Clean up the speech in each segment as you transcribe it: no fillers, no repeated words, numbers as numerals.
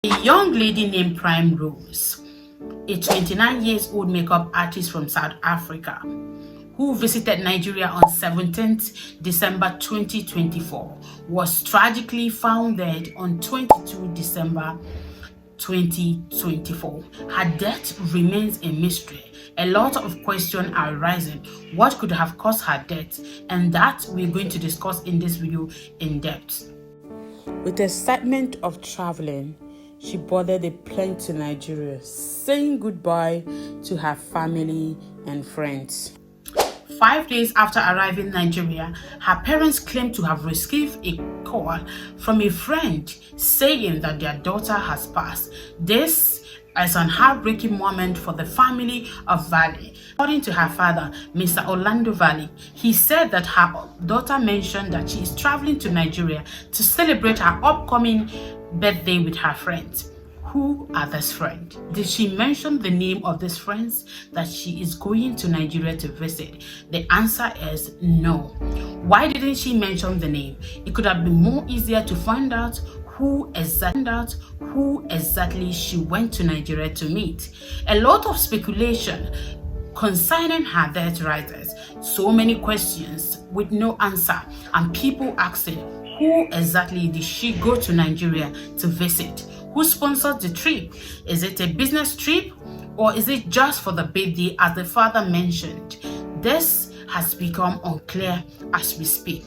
A young lady named Prime Rose, a 29 years old makeup artist from South Africa, who visited Nigeria on 17th December 2024, was tragically found dead on 22 December 2024. Her death remains a mystery. A lot of questions are rising. What could have caused her death? And that we're going to discuss in this video in depth. With the excitement of traveling, she boarded a plane to Nigeria, saying goodbye to her family and friends. 5 days after arriving in Nigeria, her parents claimed to have received a call from a friend saying that their daughter has passed. This is an heartbreaking moment for the family of Valley. According to her father, Mr. Orlando Valley, he said that her daughter mentioned that she is traveling to Nigeria to celebrate her upcoming birthday with her friends. Who are these friends? Did she mention the name of these friends that she is going to Nigeria to visit? The answer is no. Why didn't she mention the name? It could have been more easier to find out who exactly she went to Nigeria to meet. A lot of speculation concerning her death rises. So many questions with no answer, and people asking, who exactly did she go to Nigeria to visit? Who sponsored the trip? Is it a business trip, or is it just for the birthday as the father mentioned? This has become unclear as we speak.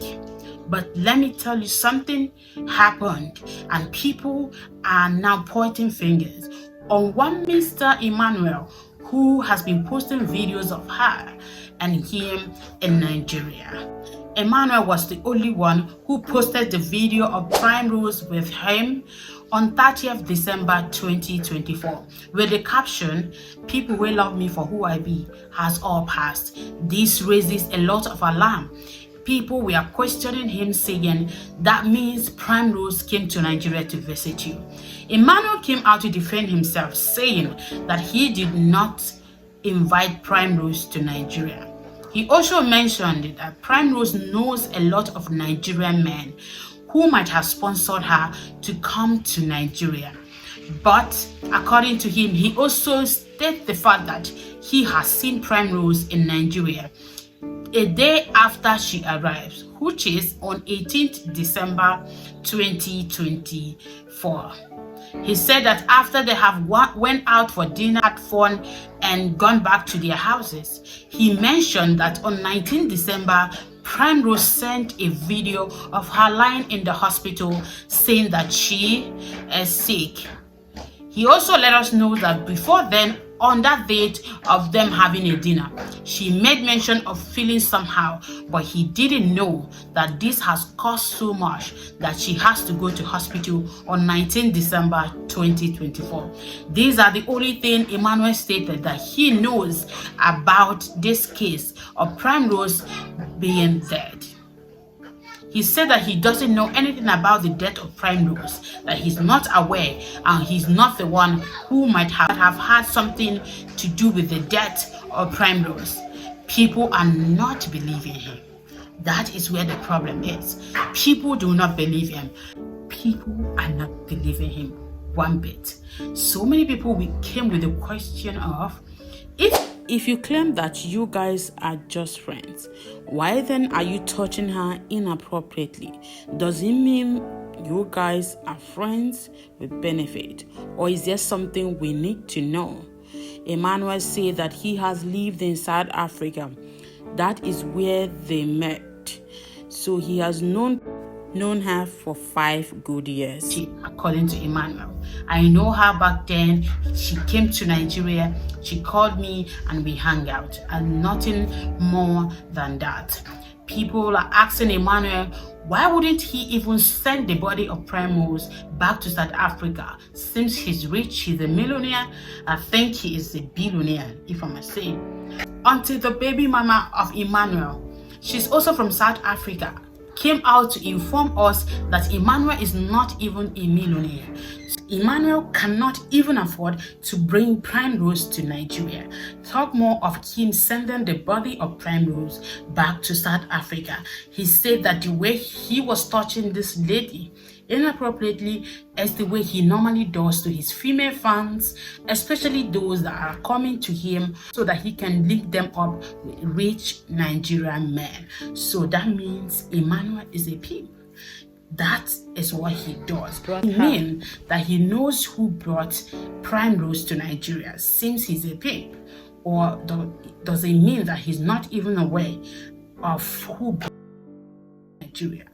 But let me tell you, something happened and people are now pointing fingers on one Mr. Emmanuel, who has been posting videos of her and him in Nigeria. Emmanuel was the only one who posted the video of Prime Rose with him on 30th December 2024 with the caption, "People will love me for who I be has all passed." This raises a lot of alarm. People were questioning him, saying that means Prime Rose came to Nigeria to visit you. Emmanuel came out to defend himself, saying that he did not invite Prime Rose to Nigeria. He also mentioned that Prime Rose knows a lot of Nigerian men who might have sponsored her to come to Nigeria. But according to him, he also stated the fact that he has seen Prime Rose in Nigeria a day after she arrives, which is on 18th December 2024. He said that after they have went out for dinner, had fun, and gone back to their houses, he mentioned that on 19th December, Prime Rose sent a video of her lying in the hospital saying that she is sick. He also let us know that before then, on that date of them having a dinner, she made mention of feeling somehow, but he didn't know that this has caused so much that she has to go to hospital on 19 December 2024. These are the only thing Emmanuel stated that he knows about this case of Prime Rose being dead. He said that he doesn't know anything about the death of Prime Rose, that he's not aware, and he's not the one who might have had something to do with the death of Prime Rose. People are not believing him. That is where the problem is. People do not believe him. People are not believing him one bit. So many people came with the question of, if you claim that you guys are just friends, why then are you touching her inappropriately? Does it mean you guys are friends with benefit, or is there something we need to know? Emmanuel said that he has lived in South Africa. That is where they met. So he has known her for 5 good years. According to Emmanuel, I know her back then. She came to Nigeria, she called me and we hung out, and nothing more than that. People are asking Emmanuel, why wouldn't he even send the body of Prime Rose back to South Africa? Since he's rich, he's a millionaire. I think he is a billionaire, if I must say. Until the baby mama of Emmanuel, she's also from South Africa, came out to inform us that Emmanuel is not even a millionaire. Emmanuel cannot even afford to bring Prime Rose to Nigeria. Talk more of him sending the body of Prime Rose back to South Africa. He said that the way he was touching this lady, inappropriately as the way he normally does to his female fans, especially those that are coming to him so that he can link them up with rich Nigerian men. So that means Emmanuel is a pimp. That is what he does. It means that he knows who brought Prime Rose to Nigeria since he's a pimp? Or does it mean that he's not even aware of who brought Nigeria?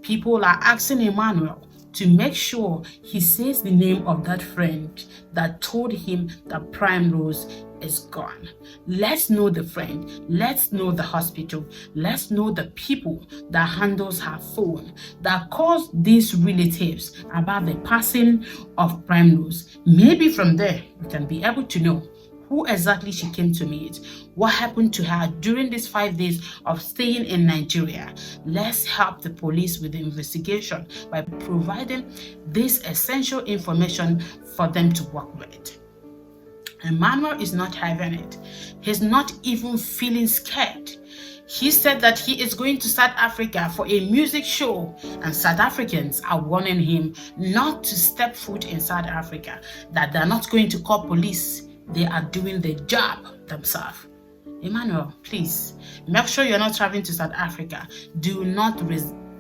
People are asking Emmanuel to make sure he says the name of that friend that told him that Prime Rose is gone. Let's know the friend. Let's know the hospital. Let's know the people that handles her phone, that calls these relatives about the passing of Prime Rose. Maybe from there, we can be able to know who exactly she came to meet, what happened to her during these 5 days of staying in Nigeria. Let's help the police with the investigation by providing this essential information for them to work with. Emmanuel is not having it. He's not even feeling scared. He said that he is going to South Africa for a music show, and South Africans are warning him not to step foot in South Africa, that they're not going to call police. They are doing the job themselves. Emmanuel, please, make sure you're not traveling to South Africa. Do not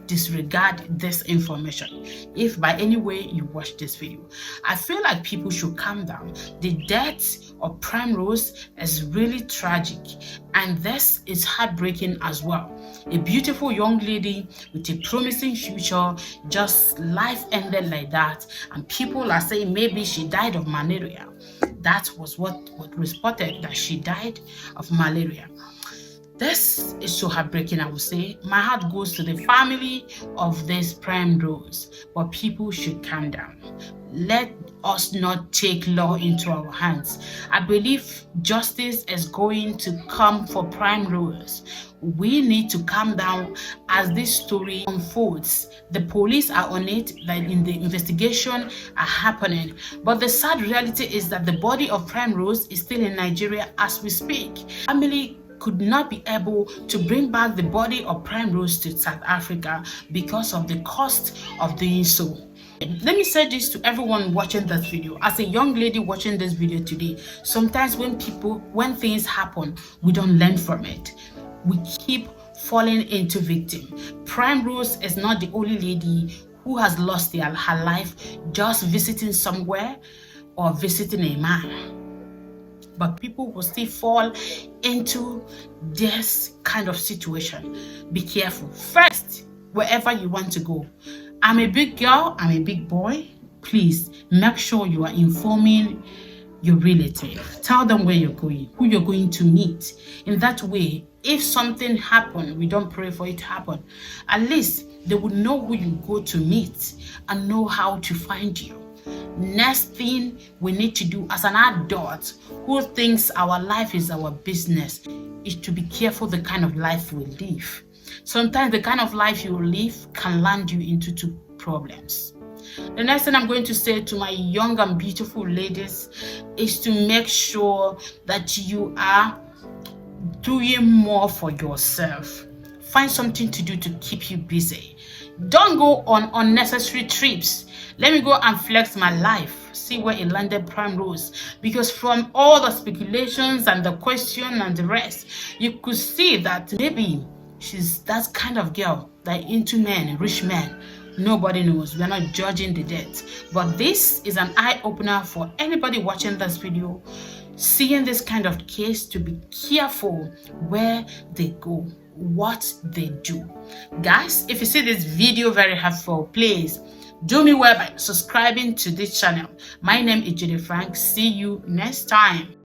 disregard this information if by any way you watch this video. I feel like people should calm down. The death of Prime Rose is really tragic, and this is heartbreaking as well. A beautiful young lady with a promising future, just life ended like that, and people are saying maybe she died of malaria. That was what reported, that she died of malaria. This is so heartbreaking, I would say. My heart goes to the family of this Prime Rose, but people should calm down. Let us not take law into our hands. I believe justice is going to come for Prime Rose. We need to calm down as this story unfolds. The police are on it, like in the investigation are happening. But the sad reality is that the body of Prime Rose is still in Nigeria as we speak. Family could not be able to bring back the body of Prime Rose to South Africa because of the cost of doing so. Let me say this to everyone watching this video. As a young lady watching this video today, sometimes when things happen, we don't learn from it. We keep falling into victim. Prime Rose is not the only lady who has lost her life just visiting somewhere or visiting a man. But people will still fall into this kind of situation. Be careful. First, wherever you want to go. I'm a big girl, I'm a big boy. Please make sure you are informing your relative. Tell them where you're going, who you're going to meet. In that way, if something happens, we don't pray for it to happen, at least they would know who you go to meet and know how to find you. Next thing we need to do as an adult who thinks our life is our business is to be careful the kind of life we live. Sometimes the kind of life you live can land you into two problems. The next thing I'm going to say to my young and beautiful ladies is to make sure that you are doing more for yourself. Find something to do to keep you busy. Don't go on unnecessary trips. Let me go and flex my life, see where it landed Prime Rose. Because from all the speculations and the question and the rest, you could see that maybe she's that kind of girl, like into men, rich men. Nobody knows. We're not judging the death. But this is an eye-opener for anybody watching this video, seeing this kind of case, to be careful where they go, what they do. Guys, if you see this video very helpful, please do me well by subscribing to this channel. My name is Judy Frank. See you next time.